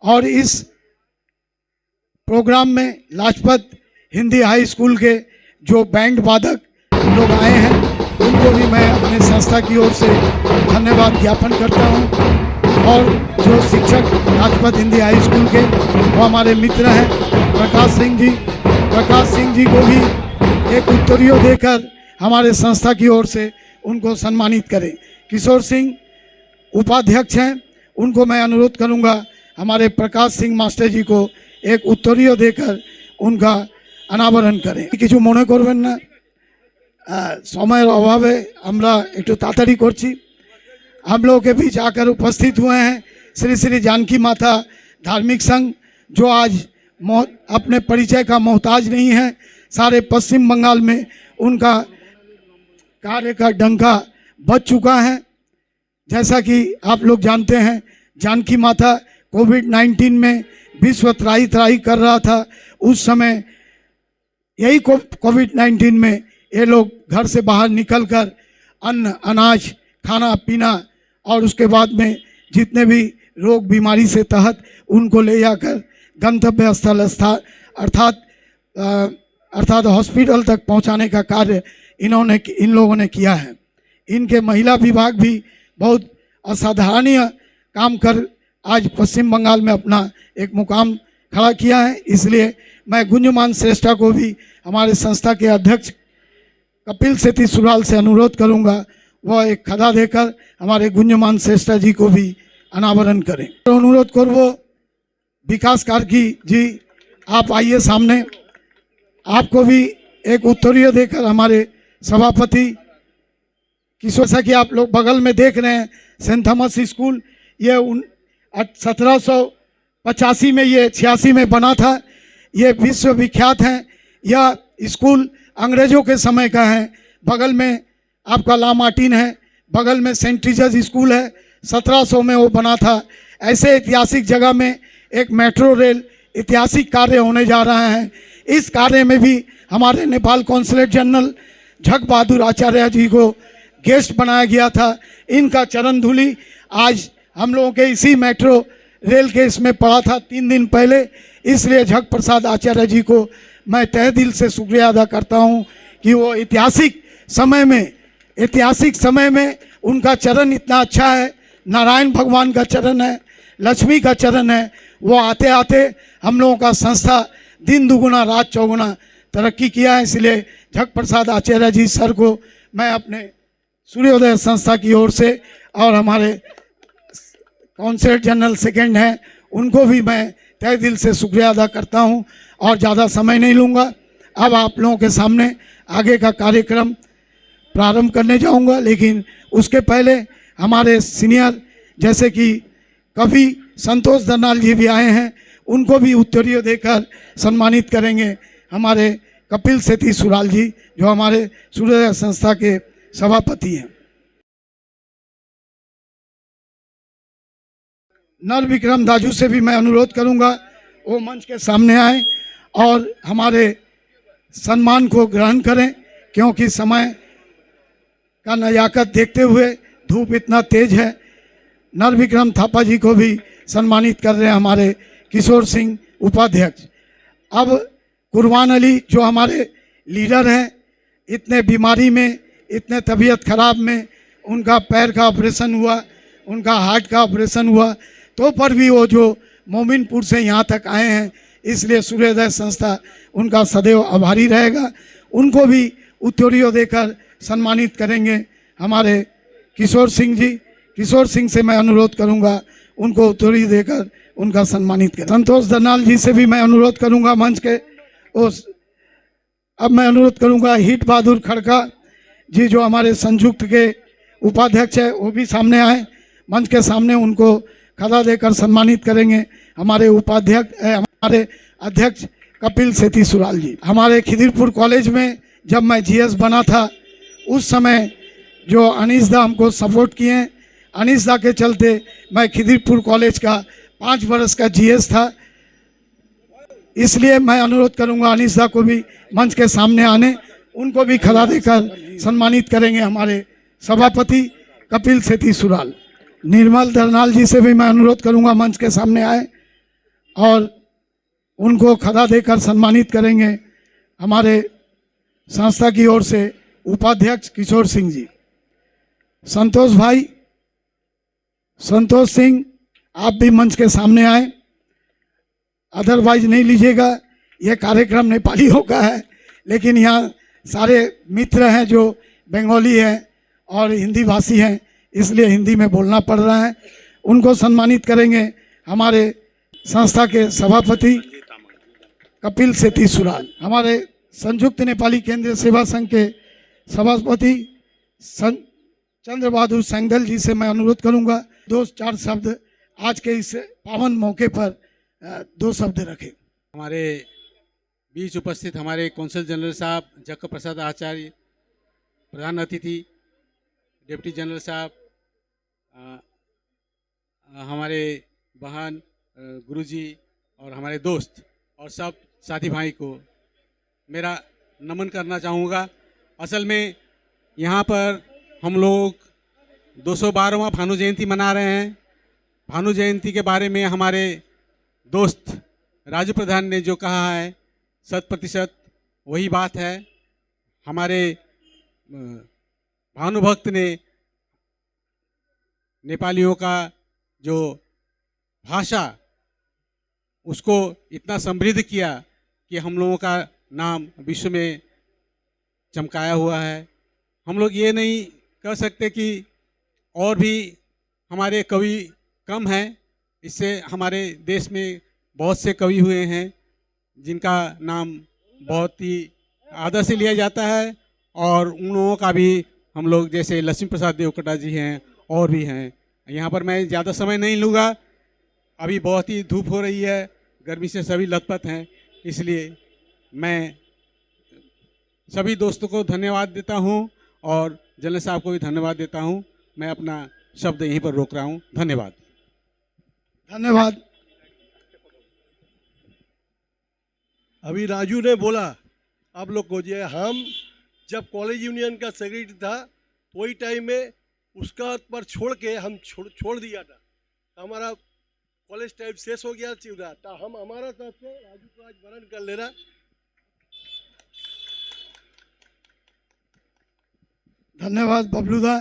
और इस प्रोग्राम में लाजपत हिंदी हाई स्कूल के जो बैंड वादक लोग आए हैं उनको भी मैं अपने संस्था की ओर से धन्यवाद ज्ञापन करता हूं। और जो शिक्षक लाजपत हिंदी हाई स्कूल के वो हमारे मित्र हैं प्रकाश सिंह जी को भी एक उत्तरीय देकर हमारे संस्था की ओर से उनको सम्मानित करें। किशोर सिंह उपाध्यक्ष हैं, उनको मैं अनुरोध करूंगा हमारे प्रकाश सिंह मास्टर जी को एक उत्तरीय देकर उनका अनावरण करें। किछु मने करबेन ना, समয়ের অভাবে আমরা একটু তাড়াতাড়ি করছি। हम लोगों के बीच आकर उपस्थित हुए हैं श्री श्री जानकी माता धार्मिक संघ, जो आज अपने परिचय का मोहताज नहीं है। सारे पश्चिम बंगाल में उनका कार्य का डंका बज चुका है। जैसा कि आप लोग जानते हैं, जानकी माता कोविड-19 में विश्व त्राही कर रहा था। उस समय यही कोविड-19 में ये लोग घर से बाहर निकलकर अन्न अनाज खाना पीना और उसके बाद में जितने भी रोग बीमारी से तहत उनको ले जाकर गंतव्य स्थल अर्थात हॉस्पिटल तक पहुंचाने का कार्य इन लोगों ने किया है। इनके महिला विभाग भी बहुत असाधारणीय काम कर आज पश्चिम बंगाल में अपना एक मुकाम खड़ा किया है। इसलिए मैं गुंजमान श्रेष्ठा को भी हमारे संस्था के अध्यक्ष कपिल सेठी सुराल से अनुरोध करूंगा वह एक खदा देकर हमारे गुंजमान श्रेष्ठा जी को भी अनावरण करें। तो अनुरोध करो विकास कार्की जी, आप आइए सामने। आपको भी एक उत्तरीय देकर हमारे सभापति किशोर, जैसा कि आप लोग बगल में देख रहे हैं सेंट थॉमस स्कूल, ये 1785 में ये 86 में बना था। ये विश्व विख्यात है। यह स्कूल अंग्रेजों के समय का है। बगल में आपका ला मार्टिन है, बगल में सेंट ट्रीजर्स स्कूल है, 1700 में वो बना था। ऐसे ऐतिहासिक जगह में एक मेट्रो रेल ऐतिहासिक कार्य होने जा रहा है। इस कार्य में भी हमारे नेपाल कॉन्सुलेट जनरल झक बहादुर आचार्य जी को गेस्ट बनाया गया था। इनका चरण धूलि आज हम लोगों के इसी मेट्रो रेल के इसमें पड़ा था 3 दिन पहले। इसलिए झक प्रसाद आचार्य जी को मैं तहे दिल से शुक्रिया अदा करता हूं कि वो ऐतिहासिक समय में उनका चरण इतना अच्छा है। नारायण भगवान का चरण है, लक्ष्मी का चरण है। वो आते आते हम लोगों का संस्था दिन दुगुना रात चौगुना तरक्की किया है। इसलिए झक प्रसाद आचार्य जी सर को मैं अपने सूर्योदय संस्था की ओर से और हमारे कॉन्सुलेट जनरल सेकंड हैं उनको भी मैं तहे दिल से शुक्रिया अदा करता हूं। और ज़्यादा समय नहीं लूँगा, अब आप लोगों के सामने आगे का कार्यक्रम प्रारंभ करने जाऊंगा। लेकिन उसके पहले हमारे सीनियर जैसे कि कवि संतोष दरनाल जी भी आए हैं, उनको भी उत्तरीय देकर सम्मानित करेंगे हमारे कपिल सेठी सुराल जी, जो हमारे सूर्योदय संस्था के सभापति हैं। नर विक्रम दाजू से भी मैं अनुरोध करूंगा वो मंच के सामने आए और हमारे सम्मान को ग्रहण करें, क्योंकि समय का नजाकत देखते हुए धूप इतना तेज है। नर विक्रम थापा जी को भी सम्मानित कर रहे हैं हमारे किशोर सिंह उपाध्यक्ष। अब कुर्बान अली जो हमारे लीडर हैं, इतने बीमारी में, इतने तबीयत खराब में उनका पैर का ऑपरेशन हुआ, उनका हार्ट का ऑपरेशन हुआ, तो पर भी वो जो मोमिनपुर से यहाँ तक आए हैं, इसलिए सूर्योदय संस्था उनका सदैव आभारी रहेगा। उनको भी उत्तरीय देकर सम्मानित करेंगे हमारे किशोर सिंह जी। किशोर सिंह से मैं अनुरोध करूंगा उनको उत्तरीय देकर उनका सम्मानित करें। संतोष दरनाल जी से भी मैं अनुरोध करूंगा मंच के अब मैं अनुरोध करूंगा हिट बहादुर खड़का जी, जो हमारे संयुक्त के उपाध्यक्ष है, वो भी सामने आए। मंच के सामने उनको खदा देकर सम्मानित करेंगे हमारे हमारे अध्यक्ष कपिल सेठी सुराल जी। हमारे खिदिरपुर कॉलेज में जब मैं जीएस बना था, उस समय जो अनीस दा हमको सपोर्ट किए, अनीस दा के चलते मैं खिदिरपुर कॉलेज का 5 वर्ष का जीएस था। इसलिए मैं अनुरोध करूंगा अनीस दा को भी मंच के सामने आने, उनको भी खदा देकर सम्मानित करेंगे हमारे सभापति कपिल सेठी सुराल। निर्मल दरनाल जी से भी मैं अनुरोध करूंगा मंच के सामने आए। और उनको खदा देकर सम्मानित करेंगे हमारे संस्था की ओर से उपाध्यक्ष किशोर सिंह जी। संतोष भाई, संतोष सिंह, आप भी मंच के सामने आए। अदरवाइज नहीं लीजिएगा, यह कार्यक्रम नेपालियों का है, लेकिन यहाँ सारे मित्र हैं जो बंगाली हैं और हिंदी भाषी हैं, इसलिए हिंदी में बोलना पड़ रहा है। उनको सम्मानित करेंगे हमारे संस्था के सभापति कपिल सेती सुराल। हमारे संयुक्त नेपाली केंद्रीय सेवा संघ के सभापति चंद्र बहादुर सैंगदल जी से मैं अनुरोध करूंगा 2-4 शब्द आज के इस पावन मौके पर 2 शब्द रखें। हमारे बीच उपस्थित हमारे कौंसल जनरल साहब जक्क प्रसाद आचार्य, प्रधान अतिथि डिप्टी जनरल साहब, हमारे बहन गुरुजी और हमारे दोस्त और सब साथी भाई को मेरा नमन करना चाहूँगा। असल में यहाँ पर हम लोग 212वां भानु जयंती मना रहे हैं। भानु जयंती के बारे में हमारे दोस्त राजू प्रधान ने जो कहा है 100% वही बात है। हमारे भानुभक्त ने नेपालियों का जो भाषा उसको इतना समृद्ध किया कि हम लोगों का नाम विश्व में चमकाया हुआ है। हम लोग ये नहीं कह सकते कि और भी हमारे कवि कम हैं। इससे हमारे देश में बहुत से कवि हुए हैं जिनका नाम बहुत ही आदर से लिया जाता है, और उन लोगों का भी हम लोग जैसे लक्ष्मी प्रसाद देवकोटा जी हैं और भी हैं। यहाँ पर मैं ज़्यादा समय नहीं लूँगा, अभी बहुत ही धूप हो रही है, गर्मी से सभी लथपथ हैं, इसलिए मैं सभी दोस्तों को धन्यवाद देता हूँ और जनरल साहब को भी धन्यवाद देता हूँ। मैं अपना शब्द यहीं पर रोक रहा हूँ। धन्यवाद। धन्यवाद। अभी राजू ने बोला आप लोग को, जो हम जब कॉलेज यूनियन का सेक्रेटरी था वही टाइम में उसका पर छोड़ के हम छोड़ दिया था, हमारा कॉलेज टाइम शेष हो गया था, तो हम हमारा तरफ से राजू को आज वरण कर ले रहा। धन्यवाद बबलू दा।